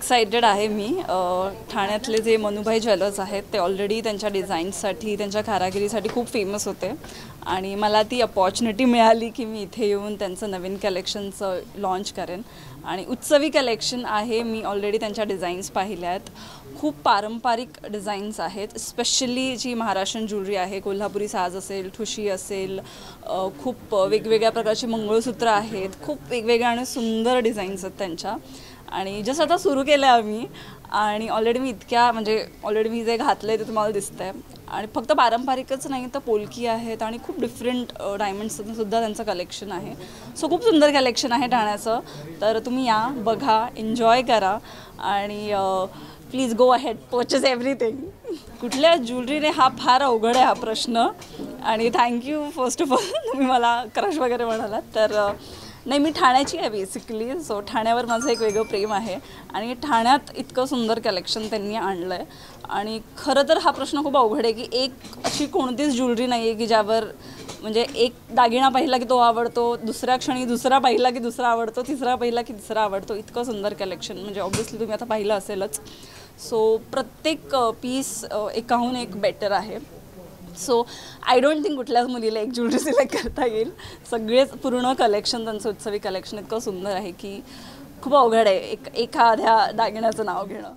Excited आहे मी. ठाण्यातले जे Manubhai jewellers आहेत ते ऑलरेडी त्यांच्या डिझाईन्ससाठी, त्यांच्या कारागिरीसाठी खूप फेमस होते आणि मला ती अपॉर्च्युनिटी मिळाली की मी इथे येऊन त्यांचं नवीन कलेक्शनचं लॉन्च करेन. आणि उत्सवी कलेक्शन आहे. मी ऑलरेडी त्यांच्या डिझाईन्स पाहिल्या आहेत. खूप पारंपरिक डिझाईन्स आहेत. स्पेशली जी महाराष्ट्रीयन ज्वेलरी आहे, कोल्हापुरी साज असेल, ठुशी असेल, खूप वेगवेगळ्या प्रकारची मंगळसूत्र आहेत. खूप वेगवेगळ्या आणि सुंदर डिझाईन्स आहेत त्यांच्या. आणि जसं आता सुरू केलं आहे आम्ही आणि ऑलरेडी मी जे घातलं आहे ते तुम्हाला दिसतं आहे. आणि फक्त पारंपरिकच नाही तर पोलकी आहेत आणि खूप डिफरंट डायमंड्ससुद्धा त्यांचं कलेक्शन आहे. सो खूप सुंदर कलेक्शन आहे ठाण्याचं. तर तुम्ही या, बघा, एन्जॉय करा आणि please go ahead, purchase everything. कुठल्या ज्वेलरीने हा फार अवघड आहे हा प्रश्न. आणि थँक्यू फर्स्ट ऑफ ऑल, तुम्ही मला क्रश वगैरे म्हणालात. तर नाही, मी ठाण्याची आहे बेसिकली. सो ठाण्यावर माझं एक वेगळं प्रेम आहे आणि ठाण्यात इतकं सुंदर कलेक्शन त्यांनी आणलं आहे. आणि खरं तर हा प्रश्न खूप अवघड आहे की एक अशी कोणतीच ज्वेलरी नाही आहे की ज्यावर म्हणजे एक दागिना पाहिला की तो आवडतो, दुसऱ्या क्षणी दुसरा पाहिला की दुसरा आवडतो, तिसरा पाहिला की तिसरा आवडतो. इतकं सुंदर कलेक्शन म्हणजे ऑब्व्हियसली तुम्ही आता पाहिलं असेलच. सो प्रत्येक पीस एकाहून एक बेटर आहे. सो आय डोंट थिंक कुठल्याच मुलीला एक ज्वेलरी सिलेक्ट करता येईल. सगळेच पूर्ण कलेक्शन त्यांचं उत्सवी कलेक्शन इतकं सुंदर आहे की खूप अवघड आहे एखाद्या दागिन्याचं नाव घेणं.